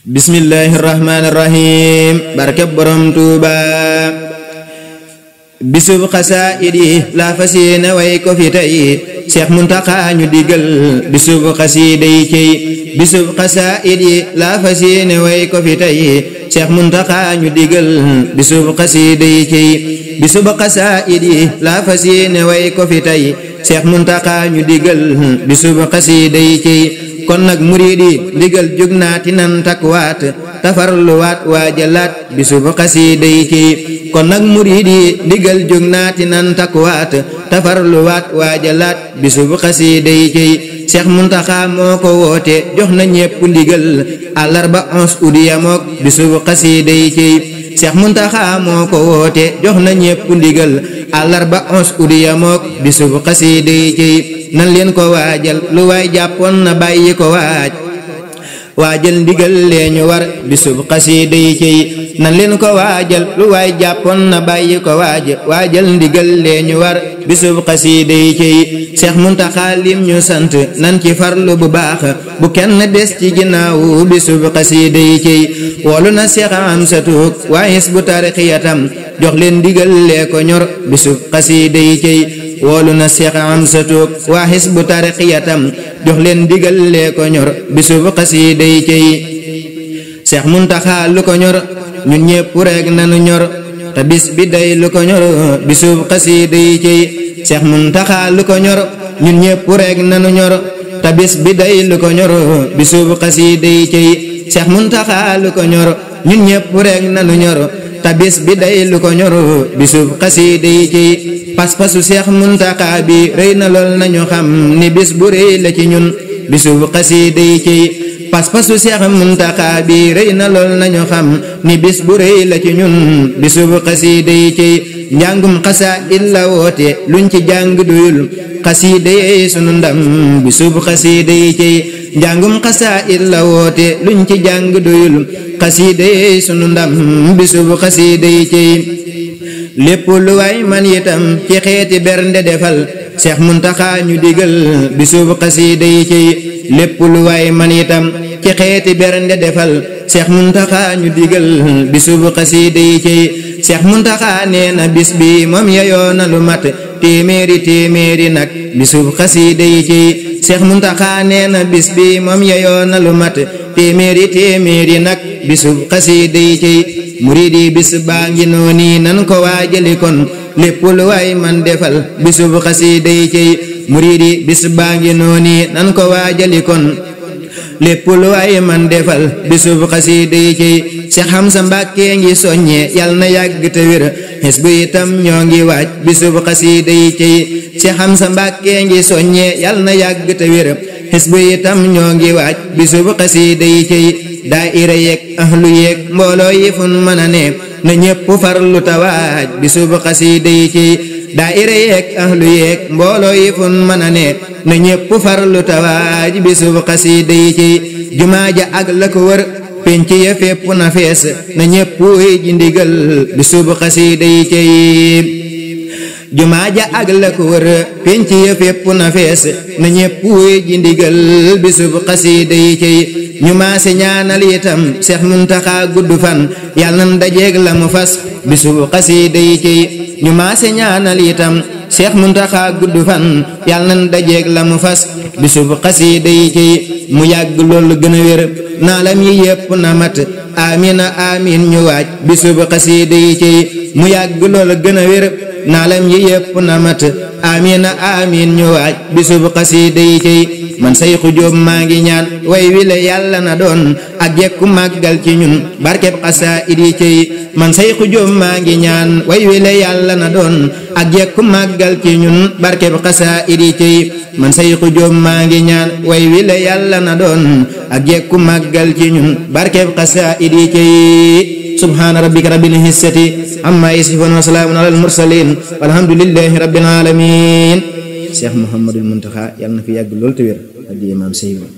bismillahirrahmanirrahim barkeb borom Tuuba bisub xasaayid yi la fas yéene way ko fi tey Cheikh Muntaxa ñu digal bisub xasida yi cey bisub xasaayid yi la fas yéene way ko fi tey Cheikh Muntaxa ñu digal bisub xasida yi cey bisub xasaayid yi la fas yéene way ko fi tey Cheikh Muntaxa ñu digal bisub xasida yi cey kon nag murid yi ndigal jóg naati nan takkuwaat tafarluwaat waajalaat bisub xasida yi cey kon nag murid yi ndigal jóg naati nan takkuwaat tafarluwaat waajalaat bisub xasida yi cey Cheikh Muntaxa moo ko woote jox na ñépp ndigal àllarba 11 août yamook bisub xasida yi cey Cheikh Muntaxa moo ko woote jox na ñépp ndigal àllarba 11 août yamook bisub xasida yi cey nan leen ko waajal lu waay jàppoon na bàyyi ko waajal ndigal lee ñu war bisub xasida yi cey nan leen ko waajal lu waay jàppoon na bàyyi ko waajal ndigal lee ñu war bisub xasida yi cey Cheikh Muntaxa lim ñu sant nan ci farlu bu baax bu kenn des ci ginnaaw bisub xasida yi cey woolu na Cheikh Amsatu waa Hizbut Tarqiyyah jox leen ndigal lee ko ñor bisub xasida yi cey woolu na Cheikh Amsatu waa Hizbut Tarqiyyah jox leen ndigal lee ko ñor bisub xasida yi cey Cheikh Muntaxa lu ko ñor ñun ñépp rek nanu ñor te bis bi day lu ko ñor bisub xasida yi cey Cheikh Muntaxa lu ko ñor ñun ñépp rek nanu ñor te bis bi day lu ko ñor bisub xasida yi cey Cheikh Muntaxa lu ko ñor ñun ñépp rek nanu ñor te bis bi day lu ko ñor bisub xasida yi cey pas-pasu Cheikh Muntaxa bi rëy na lool nañu xam ni bis bu rëy la ci ñun bisub xasida yi cey pas-pasu Cheikh Muntaxa bi rëy na lool nañu xam ni bis bu rëy la ci ñun bisub xasida yi cey njàngum xasaayid la woote luñ ci jàng doyul xasida yi sunu ndam bisub xasida yi cey njàngum xasaayid la woote luñ ci jàng doyul xasida yi sunu ndam bisub xasida yi cey lépp lu waay man itam ci xeeti bernde defal Cheikh Muntaxa ñu digal bisub xasida yi cey lépp lu waay man itam ci xeeti bernde defal Cheikh Muntaxa ñu digal bisub xasida yi cey Cheikh Muntaxa nee na bis bi moom yeyoo na lu mat téeméeri nag bisub xasida yi cey Cheikh Muntaxa nee na bis bi moom yeyoo na lu mat téeméeri nag bisub xasida yi cey murid yi bis baa ngi nooni nan ko waajali kon lépp lu waay man defal bisub xasida yi cey murid yi bis baa ngi nooni nan ko waajali kon lépp lu waay man defal bisub xasida yi cey Cheikh Hamza Mbàkke ngi soññe yal na yàgg te wér Hizbu itam ñoo ngi waaj bisub xasida yi cey Cheikh Hamza Mbàkke ngi soññe yal na yàgg te wér Hizbu itam ñoo ngi waaj bisub xasida yi cey daayira yeeg ahlu yeeg mbooloo yi fun mën a ne na ñépp farlu tawaaj bisub xasida yi cey daayira yeeg ahlu yeeg mbooloo yi fun mën a ne na ñépp farlu tawaaj bisub xasida yi cey jumaa ja ak la ko wër penc ya fépp na fees na ñépp wuy ji ndigal bisub xasida yi cey jumaa ja ak la ko wër penc ya fépp na fees na ñépp wuy ji ndigal bisub xasida yi cey ñu maase ñaanal itam Cheikh Muntaxa gudd fan yàlla nan dajeeg la mu fas bisub xasida yi cey ñu maase ñaanal itam Cheikh Muntaxa gudd fan yàlla nan dajeeg la mu fas bisub xasida yi cey mu yàgg loolu gën a wér naalam yi yépp na mat amina amin ñu waaj bisub xasida yi cey mu yàgg loolu gën a wér naalam yi yépp na mat amina amin ñu waaj bisub xasida yi cey man Sayxu Jóob maa ngi ñaan way wi la yàlla na doon ak jekku màggal ci ñun barkeb xasaayid yi cey man Sayxu Jóob maa ngi ñaan way wi la yàlla na doon ak jekku màggal ci ñun barkeb xasaayid yi cey man Sayxu Jóob maa ngi ñaan way wi la yàlla na doon ak jekku màggal ci ñun barkeb xasaayid yi cey subhaana rabbika rabbil izzati amma yasifuun wa salaamun alal mursaliin walhamdulillahi rabbil aalamiin Cheikh Mouhamadul Muntaxa yàlla na fi yàgg lool te wér addi Imaam Seydou